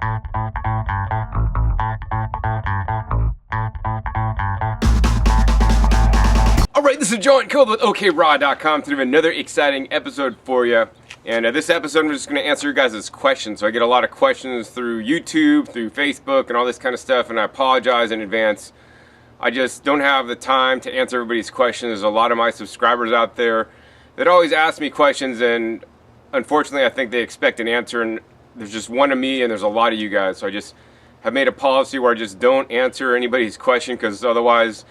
Alright, this is John Cole with okraw.com. Today we have another exciting episode for you. And this episode I'm just going to answer your guys' questions. So I get a lot of questions through YouTube, through Facebook, and all this kind of stuff. And I apologize in advance. I just don't have the time to answer everybody's questions. There's a lot of my subscribers out there that always ask me questions. And unfortunately, I think they expect an answer. And there's just one of me and there's a lot of you guys. So I just have made a policy where I just don't answer anybody's question, because otherwise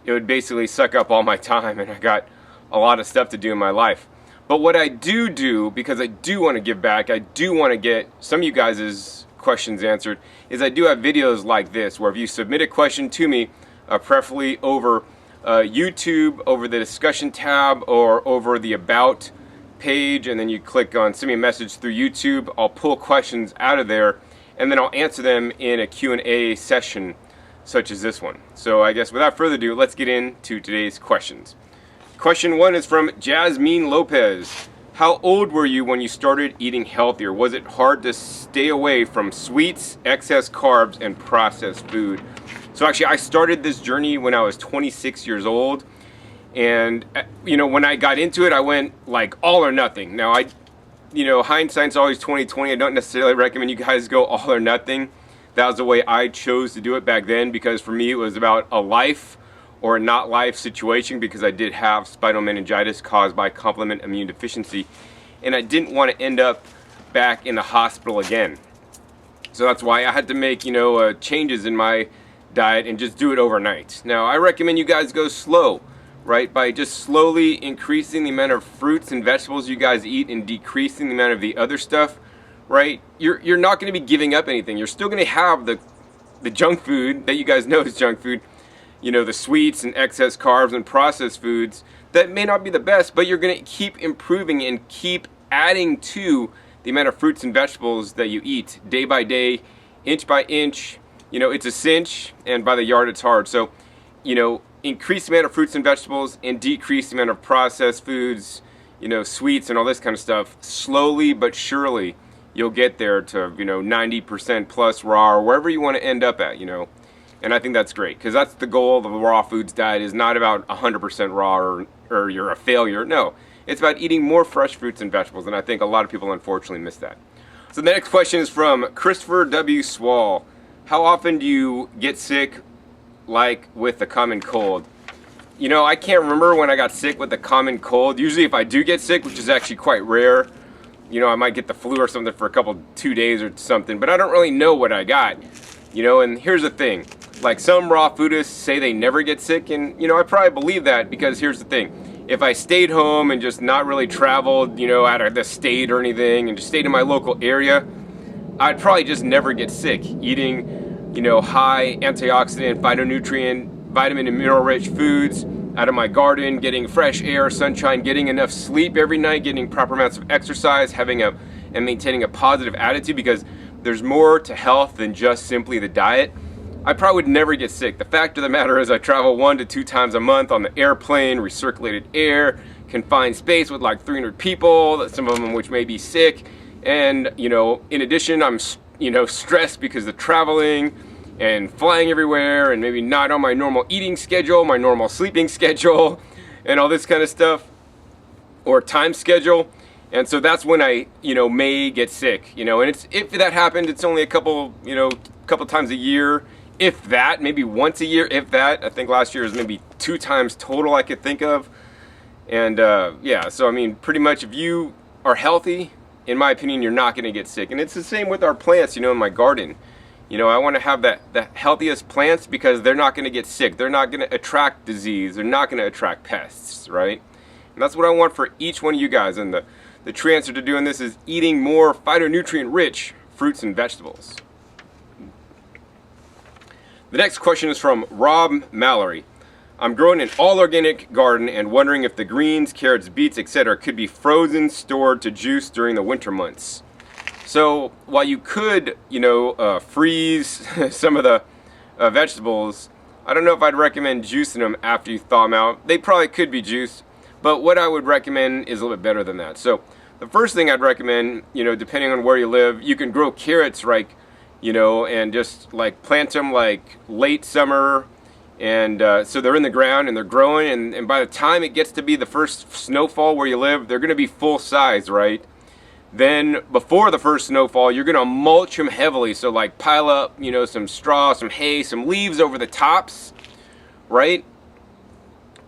it would basically suck up all my time, and I got a lot of stuff to do in my life. But what I do, because I do want to give back, I do want to get some of you guys' questions answered, is I do have videos like this, where if you submit a question to me, preferably over YouTube, over the discussion tab, or over the About page, and then you click on send me a message through YouTube, I'll pull questions out of there, and then I'll answer them in a Q&A session such as this one. So I guess without further ado, let's get into today's questions. Question 1 is from Jasmine Lopez. How old were you when you started eating healthier? Was it hard to stay away from sweets, excess carbs, and processed food? So actually, I started this journey when I was 26 years old. And, when I got into it, I went like all or nothing. Now, hindsight's always 20/20. I don't necessarily recommend you guys go all or nothing. That was the way I chose to do it back then, because for me it was about a life or a not life situation, because I did have spinal meningitis caused by complement immune deficiency, and I didn't want to end up back in the hospital again. So that's why I had to make changes in my diet and just do it overnight. Now I recommend you guys go slow, right? By just slowly increasing the amount of fruits and vegetables you guys eat and decreasing the amount of the other stuff. Right? You're not going to be giving up anything. You're still going to have the junk food that you guys know is junk food. The sweets and excess carbs and processed foods that may not be the best, but you're going to keep improving and keep adding to the amount of fruits and vegetables that you eat day by day, inch by inch. It's a cinch, and by the yard it's hard. So, increase the amount of fruits and vegetables and decrease the amount of processed foods, sweets and all this kind of stuff. Slowly but surely, you'll get there to 90% plus raw, or wherever you want to end up at. And I think that's great, because that's the goal of the raw foods diet. Is not about 100% raw or you're a failure. No, it's about eating more fresh fruits and vegetables, and I think a lot of people unfortunately miss that. So the next question is from Christopher W. Swall. How often do you get sick, like with the common cold? I can't remember when I got sick with the common cold. Usually if I do get sick, which is actually quite rare, I might get the flu or something for 2 days or something, but I don't really know what I got. And here's the thing. Like, some raw foodists say they never get sick, and, I probably believe that, because here's the thing. If I stayed home and just not really traveled, out of the state or anything, and just stayed in my local area, I'd probably just never get sick. Eating, high antioxidant, phytonutrient, vitamin and mineral-rich foods out of my garden, getting fresh air, sunshine, getting enough sleep every night, getting proper amounts of exercise, and maintaining a positive attitude, because there's more to health than just simply the diet. I probably would never get sick. The fact of the matter is I travel 1 to 2 times a month on the airplane, recirculated air, confined space with like 300 people, some of them which may be sick. And, in addition, I'm, stressed because of traveling and flying everywhere, and maybe not on my normal eating schedule, my normal sleeping schedule, and all this kind of stuff, or time schedule. And so that's when I, may get sick, and if that happened, it's only a couple times a year, if that, maybe once a year, if that. I think last year was maybe 2 times total I could think of. And yeah, so pretty much if you are healthy, in my opinion, you're not going to get sick. And it's the same with our plants, in my garden. I want to have the healthiest plants, because they're not going to get sick. They're not going to attract disease. They're not going to attract pests, right? And that's what I want for each one of you guys. And the true answer to doing this is eating more phytonutrient-rich fruits and vegetables. The next question is from Rob Mallory. I'm growing an all-organic garden and wondering if the greens, carrots, beets, etc. could be frozen, stored to juice during the winter months. So while you could, freeze some of the vegetables, I don't know if I'd recommend juicing them after you thaw them out. They probably could be juiced, but what I would recommend is a little bit better than that. So the first thing I'd recommend, depending on where you live, you can grow carrots, like, you know, and just like plant them like late summer, and so they're in the ground and they're growing, and by the time it gets to be the first snowfall where you live, they're going to be full size, right? Then before the first snowfall, you're going to mulch them heavily, so like pile up, you know, some straw, some hay, some leaves over the tops, right?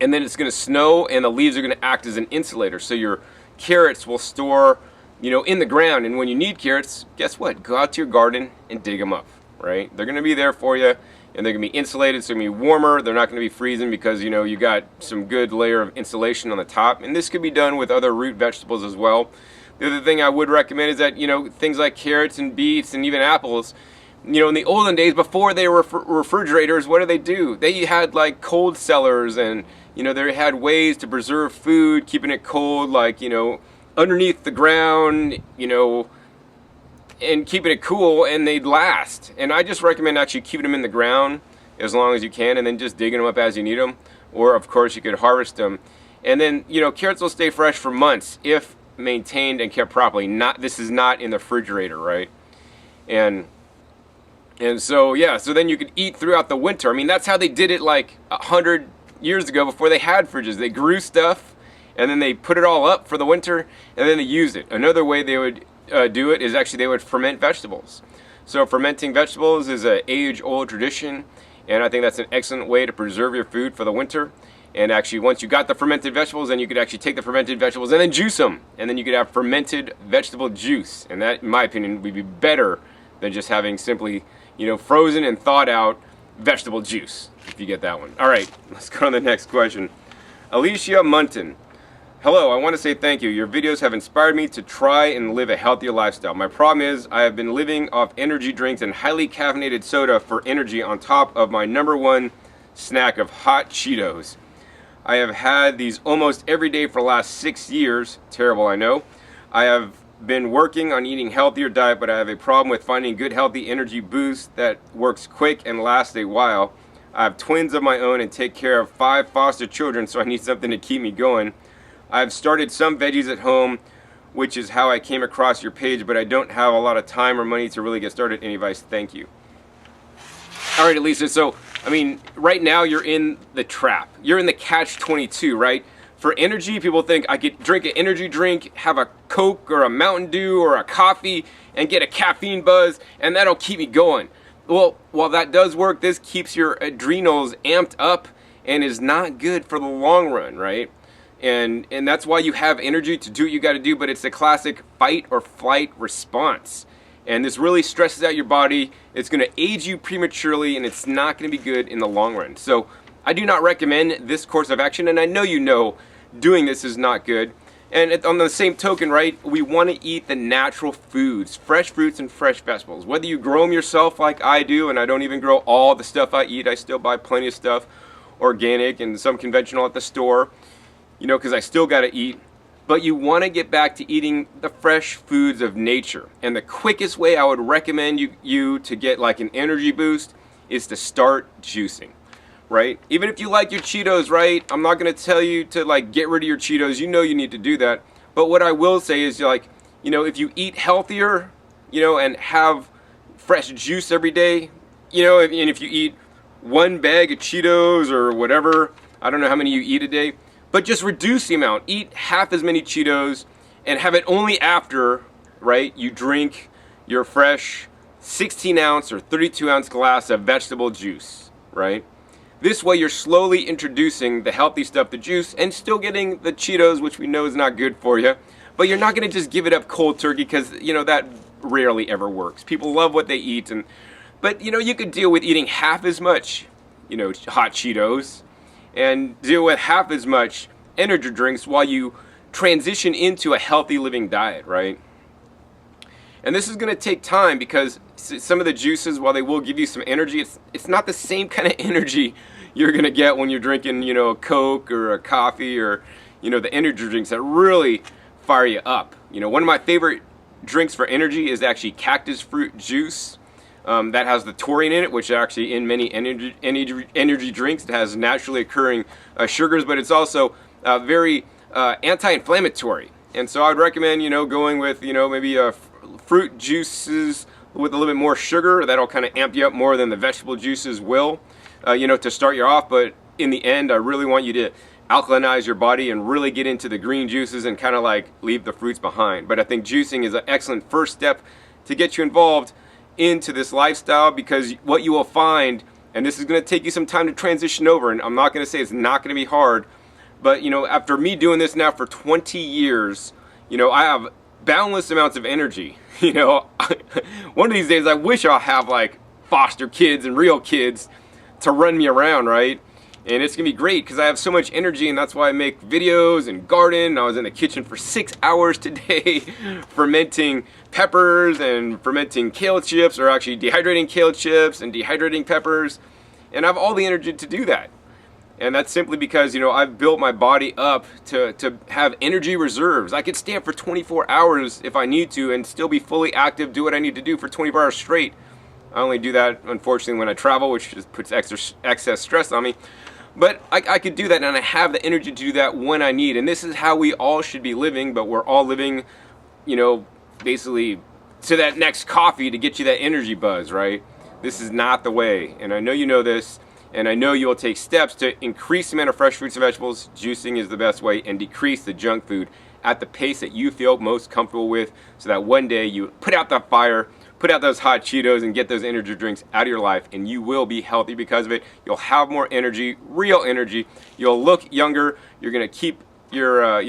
And then it's going to snow, and the leaves are going to act as an insulator, so your carrots will store, you know, in the ground. And when you need carrots, guess what? Go out to your garden and dig them up, right? They're going to be there for you, and they're going to be insulated, so they're going to be warmer. They're not going to be freezing because, you know, you got some good layer of insulation on the top. And this could be done with other root vegetables as well. The other thing I would recommend is that, you know, things like carrots and beets and even apples, you know, in the olden days before they were refrigerators, what do? They had like cold cellars, and, you know, they had ways to preserve food, keeping it cold, like, you know, underneath the ground, you know, and keeping it cool, and they'd last. And I just recommend actually keeping them in the ground as long as you can, and then just digging them up as you need them. Or, of course, you could harvest them. And then, you know, carrots will stay fresh for months if maintained and kept properly. This is not in the refrigerator, right? And so, yeah, so then you could eat throughout the winter. I mean, that's how they did it like 100 years ago before they had fridges. They grew stuff, and then they put it all up for the winter, and then they used it. Another way they would do it is actually they would ferment vegetables. So fermenting vegetables is an age-old tradition, and I think that's an excellent way to preserve your food for the winter. And actually, once you got the fermented vegetables, then you could actually take the fermented vegetables and then juice them. And then you could have fermented vegetable juice. And that, in my opinion, would be better than just having simply, you know, frozen and thawed out vegetable juice, if you get that one. All right, let's go on to the next question. Alicia Munton. Hello, I want to say thank you. Your videos have inspired me to try and live a healthier lifestyle. My problem is I have been living off energy drinks and highly caffeinated soda for energy on top of my #1 snack of hot Cheetos. I have had these almost every day for the last 6 years. Terrible, I know. I have been working on eating healthier diet, but I have a problem with finding good healthy energy boost that works quick and lasts a while. I have twins of my own and take care of 5 foster children, so I need something to keep me going. I've started some veggies at home, which is how I came across your page, but I don't have a lot of time or money to really get started. Any advice? Thank you. All right, Elisa, so, I mean, right now you're in the trap. You're in the catch-22, right? For energy, people think I could drink an energy drink, have a Coke or a Mountain Dew or a coffee, and get a caffeine buzz, and that'll keep me going. Well, while that does work, this keeps your adrenals amped up and is not good for the long run, right? And that's why you have energy to do what you got to do, but it's a classic fight or flight response. And this really stresses out your body. It's going to age you prematurely, and it's not going to be good in the long run. So I do not recommend this course of action, and I know you know doing this is not good. And on the same token, right, we want to eat the natural foods, fresh fruits and fresh vegetables. Whether you grow them yourself like I do, and I don't even grow all the stuff I eat. I still buy plenty of stuff organic and some conventional at the store, you know, because I still got to eat. But you want to get back to eating the fresh foods of nature. And the quickest way I would recommend you to get like an energy boost is to start juicing, right? Even if you like your Cheetos, right? I'm not going to tell you to like get rid of your Cheetos. You know you need to do that. But what I will say is, like, you know, if you eat healthier, you know, and have fresh juice every day, you know, and if you eat 1 bag of Cheetos or whatever, I don't know how many you eat a day, but just reduce the amount. Eat half as many Cheetos and have it only after, right, you drink your fresh 16-ounce or 32-ounce glass of vegetable juice, right? This way you're slowly introducing the healthy stuff, the juice, and still getting the Cheetos, which we know is not good for you. But you're not going to just give it up cold turkey because, you know, that rarely ever works. People love what they eat. But, you know, you could deal with eating half as much, you know, hot Cheetos, and deal with half as much energy drinks while you transition into a healthy living diet, right? And this is going to take time because some of the juices, while they will give you some energy, it's not the same kind of energy you're going to get when you're drinking, you know, a Coke or a coffee or, you know, the energy drinks that really fire you up. You know, one of my favorite drinks for energy is actually cactus fruit juice. That has the taurine in it, which actually in many energy drinks, it has naturally occurring sugars, but it's also very anti-inflammatory. And so I'd recommend, you know, going with, you know, maybe fruit juices with a little bit more sugar. That'll kind of amp you up more than the vegetable juices will, to start you off. But in the end, I really want you to alkalinize your body and really get into the green juices and kind of like leave the fruits behind. But I think juicing is an excellent first step to get you involved into this lifestyle, because what you will find, and this is going to take you some time to transition over, and I'm not going to say it's not going to be hard, but after me doing this now for 20 years, I have boundless amounts of energy. One of these days I wish I'll have like foster kids and real kids to run me around, right? And it's gonna be great because I have so much energy, and that's why I make videos and garden. I was in the kitchen for 6 hours today fermenting peppers and fermenting kale chips, or actually dehydrating kale chips and dehydrating peppers, and I have all the energy to do that. And that's simply because I've built my body up to have energy reserves. I could stay up for 24 hours if I need to and still be fully active, do what I need to do for 24 hours straight. I only do that, unfortunately, when I travel, which just puts excess stress on me. But I could do that, and I have the energy to do that when I need. And this is how we all should be living, but we're all living, basically to that next coffee to get you that energy buzz, right? This is not the way, and I know you know this, and I know you will take steps to increase the amount of fresh fruits and vegetables. Juicing is the best way, and decrease the junk food at the pace that you feel most comfortable with, so that one day you put out that fire, put out those hot Cheetos, and get those energy drinks out of your life, and you will be healthy because of it. You'll have more energy, real energy. You'll look younger. You're going to keep your,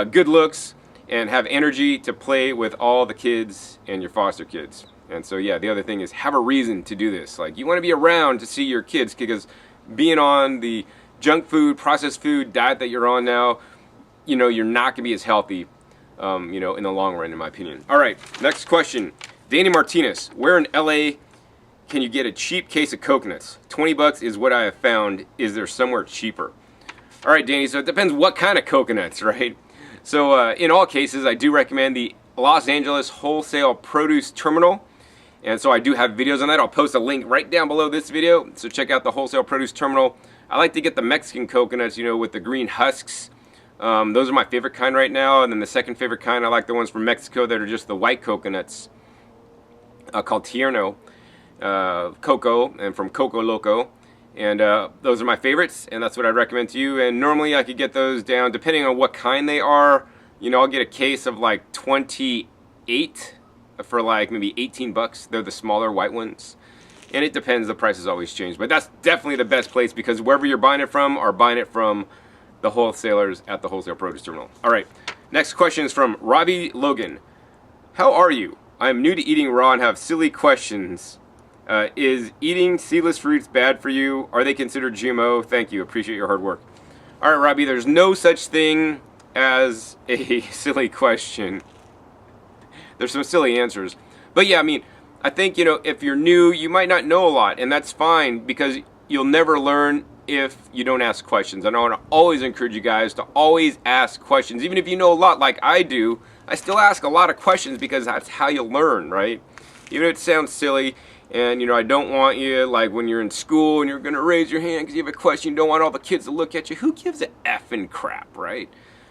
good looks and have energy to play with all the kids and your foster kids. And so, yeah, the other thing is have a reason to do this. Like, you want to be around to see your kids, because being on the junk food, processed food diet that you're on now, you're not going to be as healthy, in the long run, in my opinion. All right, next question. Danny Martinez, where in LA can you get a cheap case of coconuts? $20 is what I have found. Is there somewhere cheaper? All right, Danny, so it depends what kind of coconuts, right? So in all cases, I do recommend the Los Angeles Wholesale Produce Terminal. And so I do have videos on that. I'll post a link right down below this video. So check out the Wholesale Produce Terminal. I like to get the Mexican coconuts, with the green husks. Those are my favorite kind right now. And then the second favorite kind, I like the ones from Mexico that are just the white coconuts. Called Tierno Coco, and from Coco Loco, and those are my favorites, and that's what I'd recommend to you. And normally I could get those down, depending on what kind they are, I'll get a case of like 28 for like maybe $18. They're the smaller white ones, and it depends, the prices always change, but that's definitely the best place, because wherever you're buying it from are buying it from the wholesalers at the Wholesale Produce Terminal. All right, next question is from Robbie Logan. How are you? I am new to eating raw and have silly questions. Is eating seedless fruits bad for you? Are they considered GMO? Thank you. Appreciate your hard work. All right, Robbie, there's no such thing as a silly question. There's some silly answers. But yeah, I think, if you're new, you might not know a lot, and that's fine, because you'll never learn if you don't ask questions. And I want to always encourage you guys to always ask questions. Even if you know a lot like I do, I still ask a lot of questions, because that's how you learn, right? Even if it sounds silly, and I don't want you, like when you're in school and you're going to raise your hand because you have a question, you don't want all the kids to look at you. Who gives a effing crap, right?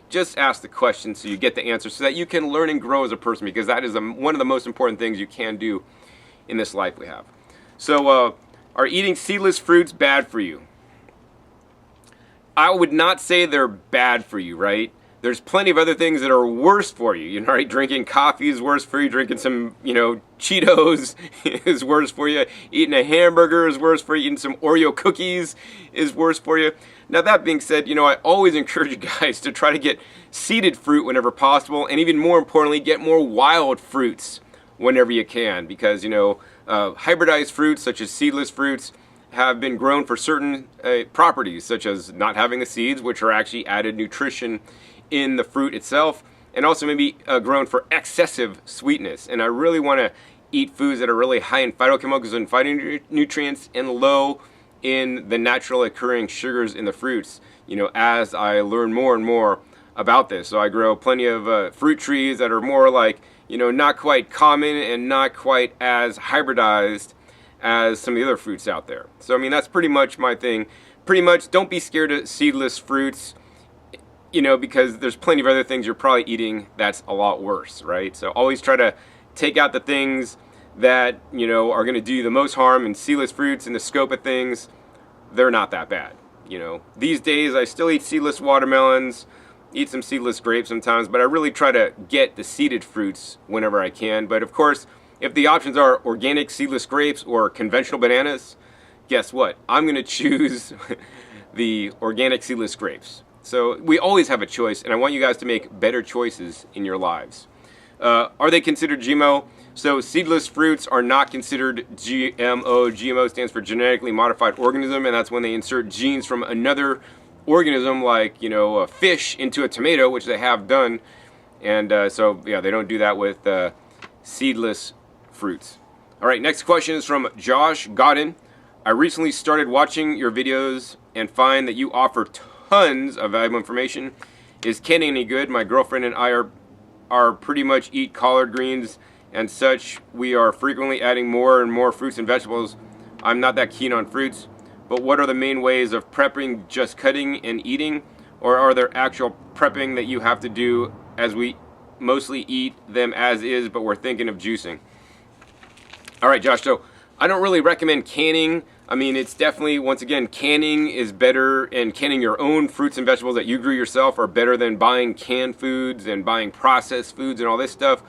Just ask the question so you get the answer, so that you can learn and grow as a person, because that is one of the most important things you can do in this life we have. So, are eating seedless fruits bad for you? I would not say they're bad for you, right? There's plenty of other things that are worse for you, right? Drinking coffee is worse for you. Drinking some, Cheetos is worse for you. Eating a hamburger is worse for you. Eating some Oreo cookies is worse for you. Now, that being said, I always encourage you guys to try to get seeded fruit whenever possible, and even more importantly, get more wild fruits whenever you can, because, hybridized fruits, such as seedless fruits, have been grown for certain properties, such as not having the seeds, which are actually added nutrition in the fruit itself, and also maybe grown for excessive sweetness. And I really want to eat foods that are really high in phytochemicals and phytonutrients, and low in the natural occurring sugars in the fruits, as I learn more and more about this. So I grow plenty of fruit trees that are more like, not quite common and not quite as hybridized as some of the other fruits out there. So that's pretty much my thing. Pretty much, don't be scared of seedless fruits, because there's plenty of other things you're probably eating that's a lot worse, right? So always try to take out the things that, you know, are going to do you the most harm, and seedless fruits in the scope of things, they're not that bad. You know, these days I still eat seedless watermelons, eat some seedless grapes sometimes, but I really try to get the seeded fruits whenever I can. But of course, if the options are organic seedless grapes or conventional bananas, guess what? I'm going to choose the organic seedless grapes. So we always have a choice, and I want you guys to make better choices in your lives. Are they considered GMO? So seedless fruits are not considered GMO. GMO stands for genetically modified organism, and that's when they insert genes from another organism, like, you know, a fish into a tomato, which they have done. And so yeah, they don't do that with seedless fruits. All right, next question is from Josh Godden. I recently started watching your videos and find that you offer tons of valuable information. Is canning any good? My girlfriend and I are pretty much eat collard greens and such. We are frequently adding more and more fruits and vegetables. I'm not that keen on fruits, but what are the main ways of prepping? Just cutting and eating, or are there actual prepping that you have to do, as we mostly eat them as is, but we're thinking of juicing? All right, Josh, so I don't really recommend canning. I mean, it's definitely, once again, canning is better, and canning your own fruits and vegetables that you grew yourself are better than buying canned foods and buying processed foods and all this stuff.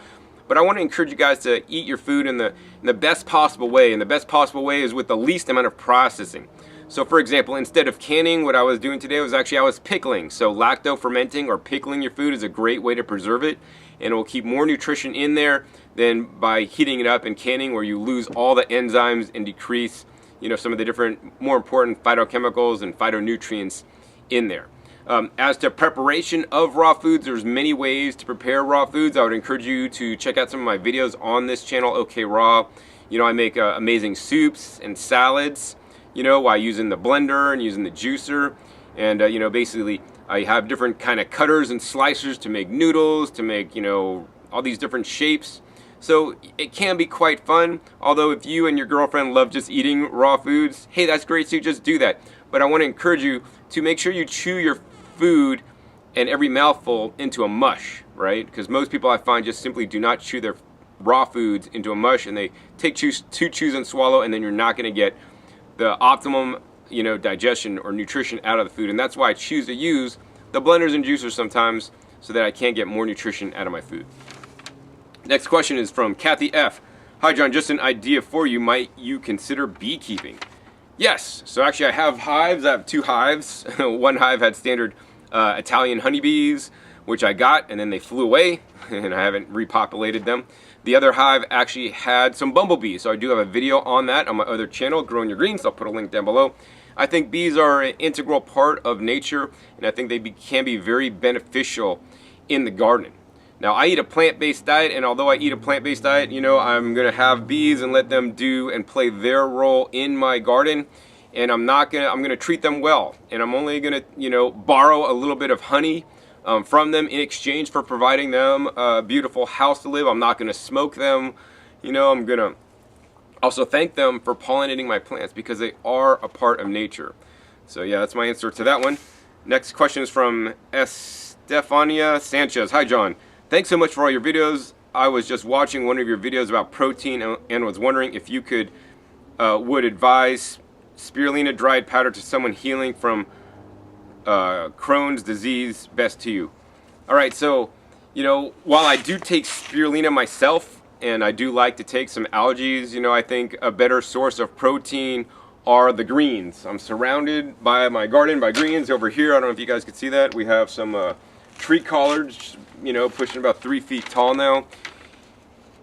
But I want to encourage you guys to eat your food in the best possible way, and the best possible way is with the least amount of processing. So for example, instead of canning, what I was doing today was actually I was pickling. So lacto-fermenting or pickling your food is a great way to preserve it, and it will keep more nutrition in there than by heating it up and canning, where you lose all the enzymes and decrease, you know, some of the different, more important phytochemicals and phytonutrients in there. As to preparation of raw foods, there's many ways to prepare raw foods. I would encourage you to check out some of my videos on this channel, OK Raw. You know, I make amazing soups and salads, you know, while using the blender and using the juicer. And, you know, basically I have different kind of cutters and slicers to make noodles, to make, you know, all these different shapes. So it can be quite fun. Although if you and your girlfriend love just eating raw foods, hey, that's great too, just do that. But I want to encourage you to make sure you chew your food and every mouthful into a mush, right? Because most people I find just simply do not chew their raw foods into a mush, and they take two chews and swallow, and then you're not going to get the optimum, you know, digestion or nutrition out of the food. And that's why I choose to use the blenders and juicers sometimes, so that I can get more nutrition out of my food. Next question is from Kathy F. Hi John, just an idea for you. Might you consider beekeeping? Yes. So actually I have hives. I have 2 hives. One hive had standard Italian honeybees, which I got, and then they flew away, and I haven't repopulated them. The other hive actually had some bumblebees, so I do have a video on that on my other channel, Growing Your Greens. I'll put a link down below. I think bees are an integral part of nature, and I think they can be very beneficial in the garden. Now, I eat a plant-based diet, and although I eat a plant-based diet, you know, I'm going to have bees and let them do and play their role in my garden, and I'm going to treat them well, and I'm only going to, you know, borrow a little bit of honey from them in exchange for providing them a beautiful house to live. I'm not going to smoke them. You know, I'm going to also thank them for pollinating my plants, because they are a part of nature. So yeah, that's my answer to that one. Next question is from Estefania Sanchez. Hi John, thanks so much for all your videos. I was just watching one of your videos about protein and was wondering if you would advise spirulina dried powder to someone healing from Crohn's disease, best to you. All right, so, you know, while I do take spirulina myself, and I do like to take some algae, you know, I think a better source of protein are the greens. I'm surrounded by my garden by greens. Over here, I don't know if you guys can see that, we have some tree collards, you know, pushing about 3 feet tall now.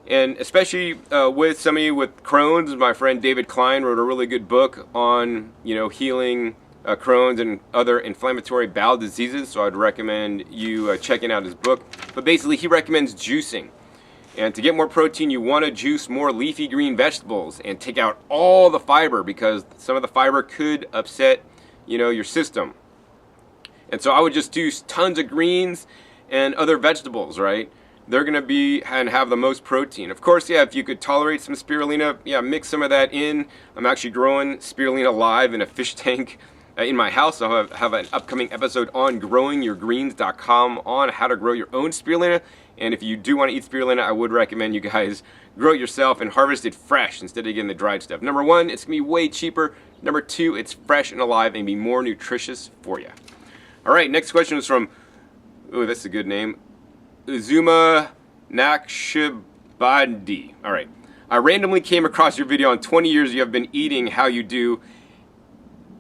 And especially with somebody with Crohn's, my friend David Klein wrote a really good book on, you know, healing Crohn's and other inflammatory bowel diseases, so I'd recommend you checking out his book. But basically, he recommends juicing. And to get more protein, you want to juice more leafy green vegetables and take out all the fiber, because some of the fiber could upset, you know, your system. And so I would just do tons of greens and other vegetables, right? They're going to be and have the most protein. Of course, yeah, if you could tolerate some spirulina, yeah, mix some of that in. I'm actually growing spirulina live in a fish tank in my house. I'll have an upcoming episode on growingyourgreens.com on how to grow your own spirulina. And if you do want to eat spirulina, I would recommend you guys grow it yourself and harvest it fresh instead of getting the dried stuff. Number one, it's going to be way cheaper. Number two, it's fresh and alive and be more nutritious for you. All right, next question is from, oh, that's a good name, Uzuma Nakshibandi. All right. I randomly came across your video on 20 years you have been eating how you do.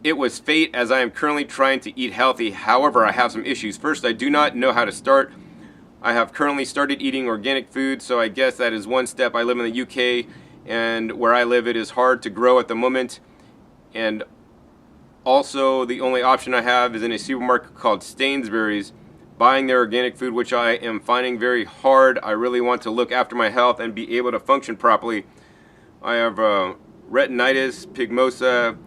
It was fate as I am currently trying to eat healthy. However, I have some issues. First, I do not know how to start. I have currently started eating organic food, so I guess that is one step. I live in the UK, and where I live it is hard to grow at the moment. And also, the only option I have is in a supermarket called Stainsbury's, buying their organic food, which I am finding very hard. I really want to look after my health and be able to function properly. I have retinitis pigmentosa,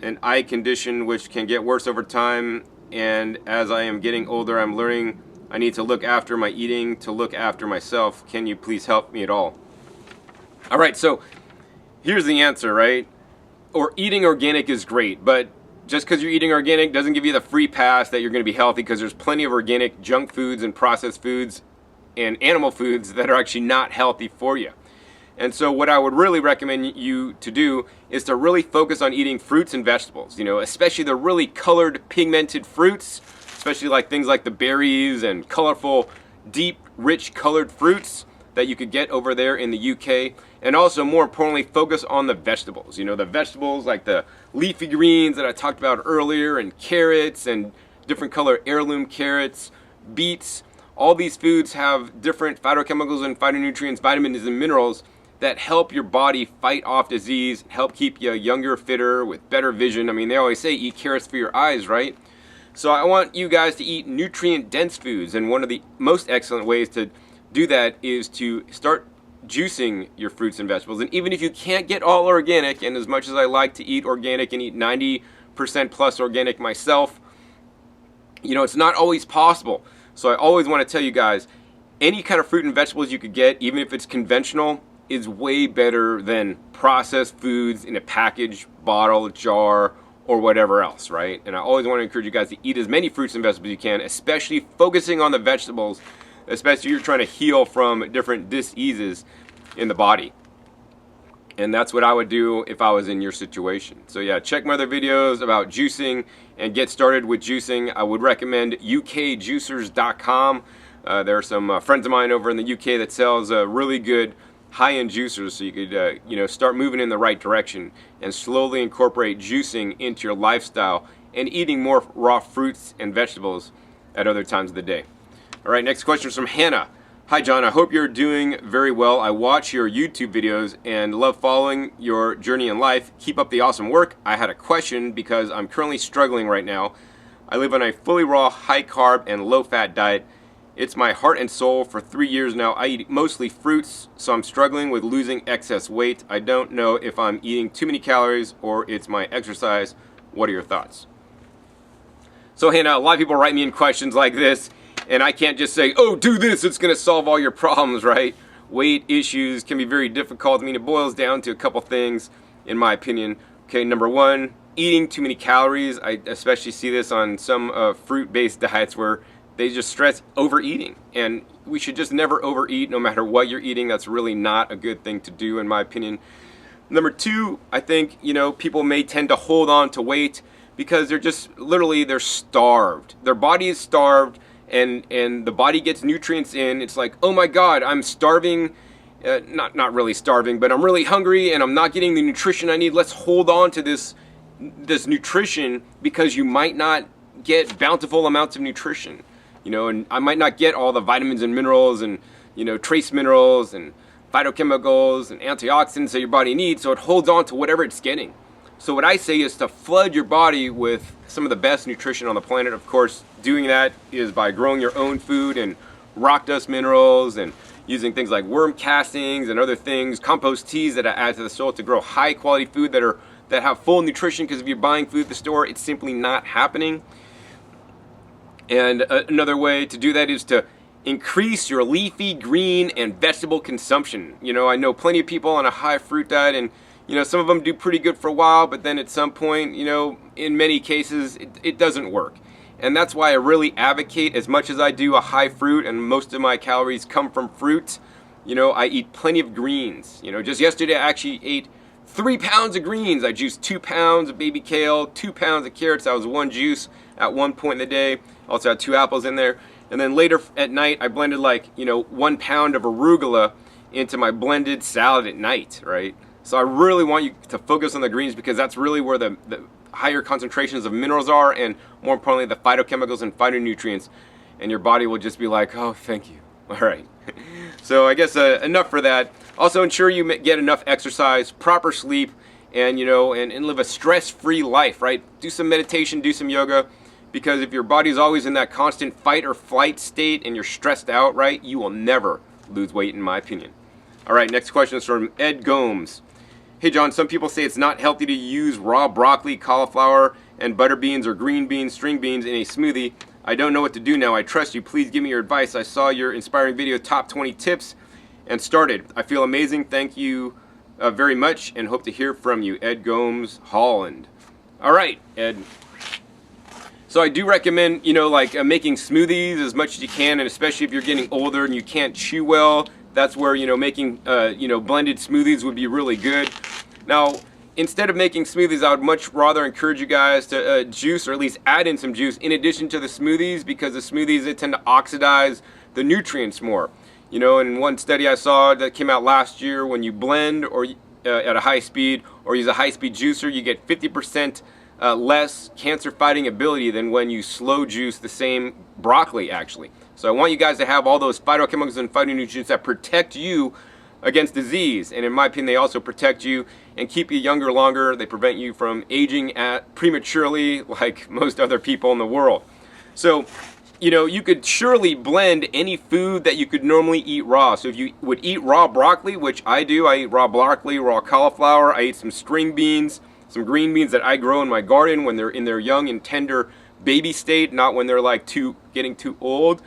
an eye condition which can get worse over time, and as I am getting older, I'm learning I need to look after my eating, to look after myself. Can you please help me at all? All right, so here's the answer, right? Or eating organic is great, but just because you're eating organic doesn't give you the free pass that you're going to be healthy, because there's plenty of organic junk foods and processed foods and animal foods that are actually not healthy for you. And so what I would really recommend you to do is to really focus on eating fruits and vegetables, especially the really colored, pigmented fruits, especially like things like the berries and colorful, deep, rich colored fruits that you could get over there in the UK. And also, more importantly, focus on the vegetables. The vegetables like the leafy greens that I talked about earlier, and carrots and different color heirloom carrots, beets. All these foods have different phytochemicals and phytonutrients, vitamins and minerals that help your body fight off disease, help keep you younger, fitter, with better vision. I mean, they always say eat carrots for your eyes, right? So I want you guys to eat nutrient-dense foods, and one of the most excellent ways to do that is to start juicing your fruits and vegetables. And even if you can't get all organic, and as much as I like to eat organic and eat 90% plus organic myself, it's not always possible. So I always want to tell you guys, any kind of fruit and vegetables you could get, even if it's conventional, is way better than processed foods in a package, bottle, jar, or whatever else, right? And I always want to encourage you guys to eat as many fruits and vegetables as you can, especially focusing on the vegetables, especially if you're trying to heal from different diseases in the body. And that's what I would do if I was in your situation. So yeah, check my other videos about juicing and get started with juicing. I would recommend ukjuicers.com. There are some friends of mine over in the UK that sells really good high-end juicers, so you could start moving in the right direction and slowly incorporate juicing into your lifestyle and eating more raw fruits and vegetables at other times of the day. All right, next question is from Hannah. Hi John, I hope you're doing very well. I watch your YouTube videos and love following your journey in life. Keep up the awesome work. I had a question because I'm currently struggling right now. I live on a fully raw, high carb and low fat diet. It's my heart and soul. For 3 years now, I eat mostly fruits, so I'm struggling with losing excess weight. I don't know if I'm eating too many calories or it's my exercise. What are your thoughts? So Hannah, a lot of people write me in questions like this, and I can't just say, oh, do this, it's going to solve all your problems, right? Weight issues can be very difficult. I mean, it boils down to a couple things, in my opinion. Okay, number one, eating too many calories. I especially see this on some fruit-based diets where they just stress overeating, and we should just never overeat no matter what you're eating. That's really not a good thing to do, in my opinion. Number two, I think, people may tend to hold on to weight because they're just they're starved. Their body is starved, and the body gets nutrients in. It's like, oh my God, I'm starving. Not really starving, but I'm really hungry and I'm not getting the nutrition I need. Let's hold on to this nutrition because you might not get bountiful amounts of nutrition. And I might not get all the vitamins and minerals and, trace minerals and phytochemicals and antioxidants that your body needs, so it holds on to whatever it's getting. So what I say is to flood your body with some of the best nutrition on the planet. Of course, doing that is by growing your own food and rock dust minerals and using things like worm castings and other things, compost teas that I add to the soil to grow high quality food that have full nutrition, because if you're buying food at the store, it's simply not happening. And another way to do that is to increase your leafy green and vegetable consumption. I know plenty of people on a high fruit diet, and some of them do pretty good for a while, but then at some point, in many cases, it doesn't work. And that's why I really advocate, as much as I do a high fruit and most of my calories come from fruit, you know, I eat plenty of greens. You know, just yesterday I actually ate 3 pounds of greens. I juiced 2 pounds of baby kale, 2 pounds of carrots. That was one juice at one point in the day. Also had 2 apples in there. And then later at night, I blended like, you know, 1 pound of arugula into my blended salad at night, right? So I really want you to focus on the greens because that's really where the higher concentrations of minerals are, and more importantly, the phytochemicals and phytonutrients. And your body will just be like, oh, thank you. All right. So I guess enough for that. Also, ensure you get enough exercise, proper sleep, and, you know, and live a stress-free life, right? Do some meditation, do some yoga, because if your body is always in that constant fight or flight state and you're stressed out, right, you will never lose weight, in my opinion. All right, next question is from Ed Gomes. Hey, John, some people say it's not healthy to use raw broccoli, cauliflower, and butter beans or green beans, string beans in a smoothie. I don't know what to do now. I trust you. Please give me your advice. I saw your inspiring video, Top 20 Tips, and started. I feel amazing. Thank you very much, and hope to hear from you. Ed Gomes, Holland. All right, Ed. So I do recommend, you know, like making smoothies as much as you can, and especially if you're getting older and you can't chew well, that's where, you know, making, you know, blended smoothies would be really good. Now, instead of making smoothies, I would much rather encourage you guys to juice, or at least add in some juice in addition to the smoothies, because the smoothies, they tend to oxidize the nutrients more. You know, in one study I saw that came out last year, when you blend or at a high speed or use a high-speed juicer, you get 50% less cancer-fighting ability than when you slow juice the same broccoli, actually. So I want you guys to have all those phytochemicals and phytonutrients that protect you against disease. And in my opinion, they also protect you and keep you younger longer. They prevent you from aging prematurely like most other people in the world. So, you know, you could surely blend any food that you could normally eat raw. So if you would eat raw broccoli, which I do, I eat raw broccoli, raw cauliflower, I eat some string beans, some green beans that I grow in my garden when they're in their young and tender baby state, not when they're like getting too old.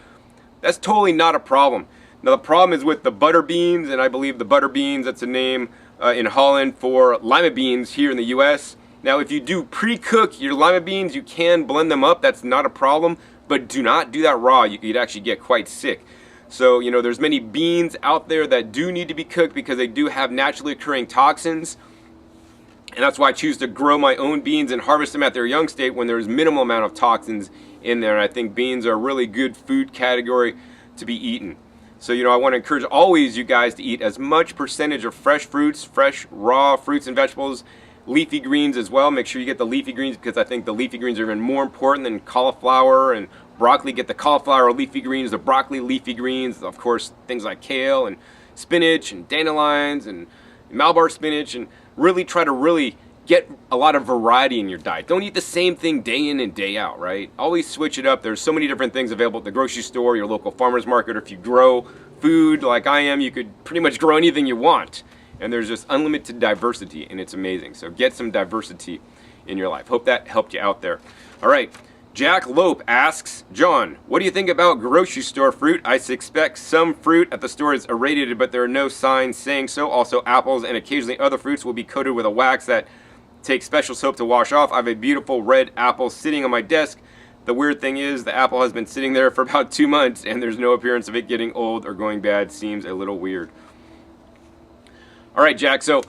That's totally not a problem. Now the problem is with the butter beans, and I believe the butter beans, that's a name in Holland for lima beans here in the US. Now if you do pre-cook your lima beans, you can blend them up, that's not a problem, but do not do that raw. You'd actually get quite sick. So, you know, there's many beans out there that do need to be cooked because they do have naturally occurring toxins. And that's why I choose to grow my own beans and harvest them at their young state when there's minimal amount of toxins in there. And I think beans are a really good food category to be eaten. So, you know, I want to encourage always you guys to eat as much percentage of fresh fruits, fresh raw fruits and vegetables, leafy greens as well. Make sure you get the leafy greens, because I think the leafy greens are even more important than cauliflower and broccoli. Get the cauliflower leafy greens, the broccoli leafy greens, of course, things like kale and spinach and dandelions and Malabar spinach, and really try to get a lot of variety in your diet. Don't eat the same thing day in and day out, right? Always switch it up. There's so many different things available at the grocery store, your local farmer's market, or if you grow food like I am, you could pretty much grow anything you want. And there's just unlimited diversity, and it's amazing. So get some diversity in your life. Hope that helped you out there. All right. Jack Lope asks, John, what do you think about grocery store fruit? I suspect some fruit at the store is irradiated, but there are no signs saying so. Also, apples and occasionally other fruits will be coated with a wax that takes special soap to wash off. I have a beautiful red apple sitting on my desk. The weird thing is the apple has been sitting there for about 2 months, and there's no appearance of it getting old or going bad. Seems a little weird. All right, Jack, so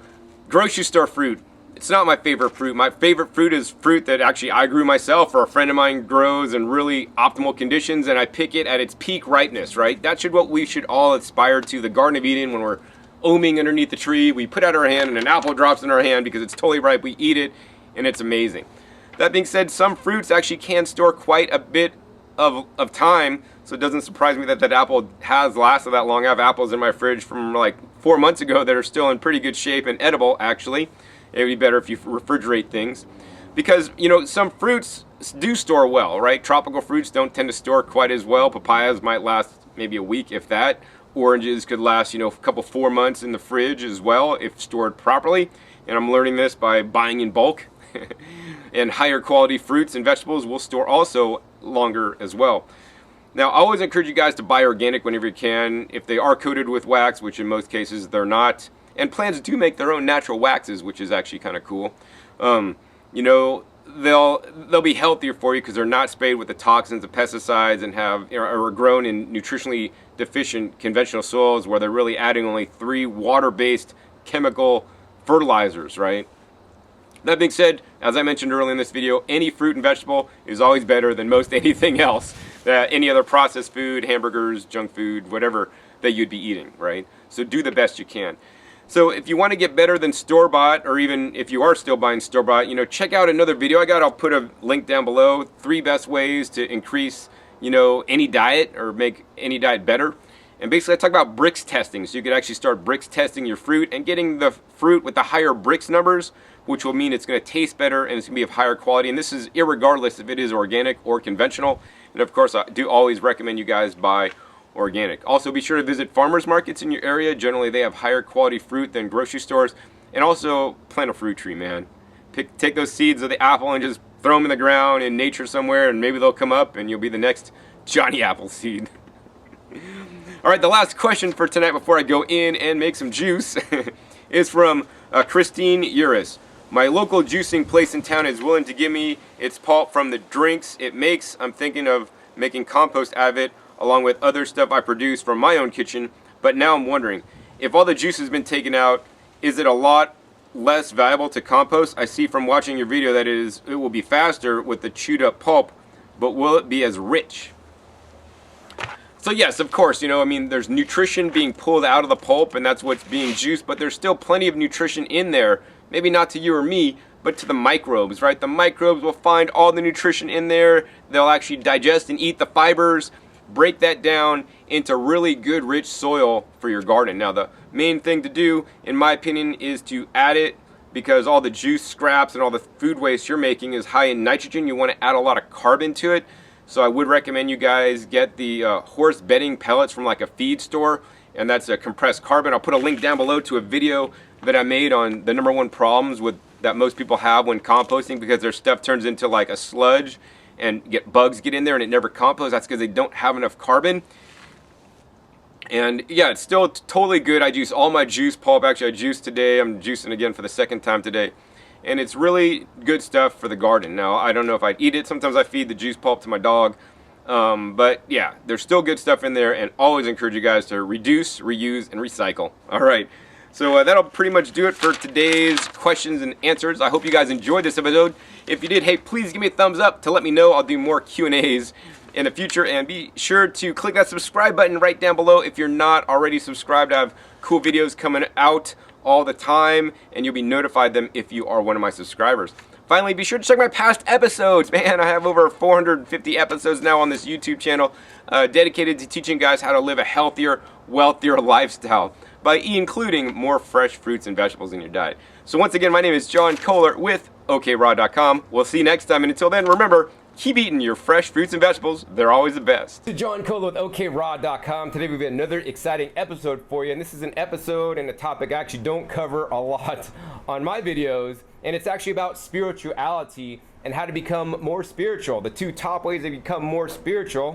grocery store fruit. It's not my favorite fruit. My favorite fruit is fruit that actually I grew myself or a friend of mine grows in really optimal conditions, and I pick it at its peak ripeness, right? That's what we should all aspire to. The Garden of Eden, when we're oming underneath the tree, we put out our hand and an apple drops in our hand because it's totally ripe. We eat it, and it's amazing. That being said, some fruits actually can store quite a bit of time, so it doesn't surprise me that that apple has lasted that long. I have apples in my fridge from like 4 months ago that are still in pretty good shape and edible, actually. It would be better if you refrigerate things, because, you know, some fruits do store well, right? Tropical fruits don't tend to store quite as well. Papayas might last maybe a week, if that. Oranges could last, you know, a couple 4 months in the fridge as well if stored properly. And I'm learning this by buying in bulk. And higher quality fruits and vegetables will store also longer as well. Now, I always encourage you guys to buy organic whenever you can. If they are coated with wax, which in most cases they're not. And plants do make their own natural waxes, which is actually kind of cool. You know, they'll be healthier for you because they're not sprayed with the toxins of pesticides and are grown in nutritionally deficient conventional soils where they're really adding only 3 water-based chemical fertilizers, right? That being said, as I mentioned earlier in this video, any fruit and vegetable is always better than most anything else, any other processed food, hamburgers, junk food, whatever that you'd be eating, right? So do the best you can. So if you want to get better than store-bought, or even if you are still buying store-bought, check out another video I got. I'll put a link down below. 3 best ways to increase, any diet or make any diet better. And basically I talk about bricks testing. So you could actually start bricks testing your fruit and getting the fruit with the higher bricks numbers, which will mean it's going to taste better and it's going to be of higher quality. And this is irregardless if it is organic or conventional. And of course, I do always recommend you guys buy organic. Also, be sure to visit farmers markets in your area. Generally, they have higher quality fruit than grocery stores. And also, plant a fruit tree, man. Take those seeds of the apple and just throw them in the ground in nature somewhere, and maybe they'll come up and you'll be the next Johnny Appleseed. All right, the last question for tonight before I go in and make some juice is from Christine Uris. My local juicing place in town is willing to give me its pulp from the drinks it makes. I'm thinking of making compost out of it, along with other stuff I produce from my own kitchen. But now I'm wondering, if all the juice has been taken out, is it a lot less valuable to compost? I see from watching your video that it will be faster with the chewed up pulp, but will it be as rich? So yes, of course, there's nutrition being pulled out of the pulp and that's what's being juiced, but there's still plenty of nutrition in there. Maybe not to you or me, but to the microbes, right? The microbes will find all the nutrition in there. They'll actually digest and eat the fibers, break that down into really good rich soil for your garden. Now the main thing to do, in my opinion, is to add it, because all the juice scraps and all the food waste you're making is high in nitrogen. You want to add a lot of carbon to it. So I would recommend you guys get the horse bedding pellets from like a feed store, and that's a compressed carbon. I'll put a link down below to a video that I made on the #1 problems that most people have when composting, because their stuff turns into like a sludge and bugs get in there and it never composts. That's because they don't have enough carbon. And yeah, it's still totally good. I juice all my juice pulp. Actually, I juiced today. I'm juicing again for the 2nd time today. And it's really good stuff for the garden. Now, I don't know if I'd eat it. Sometimes I feed the juice pulp to my dog. But yeah, there's still good stuff in there, and always encourage you guys to reduce, reuse, and recycle. All right. So that'll pretty much do it for today's questions and answers. I hope you guys enjoyed this episode. If you did, hey, please give me a thumbs up to let me know. I'll do more Q&As in the future. And be sure to click that subscribe button right down below if you're not already subscribed. I have cool videos coming out all the time, and you'll be notified them if you are one of my subscribers. Finally, be sure to check my past episodes. Man, I have over 450 episodes now on this YouTube channel dedicated to teaching guys how to live a healthier, wealthier lifestyle by including more fresh fruits and vegetables in your diet. So once again, my name is John Kohler with okraw.com. We'll see you next time, and until then, remember, keep eating your fresh fruits and vegetables. They're always the best. This is John Kohler with okraw.com. Today we've got another exciting episode for you, and this is an episode and a topic I actually don't cover a lot on my videos, and it's actually about spirituality and how to become more spiritual. The 2 top ways to become more spiritual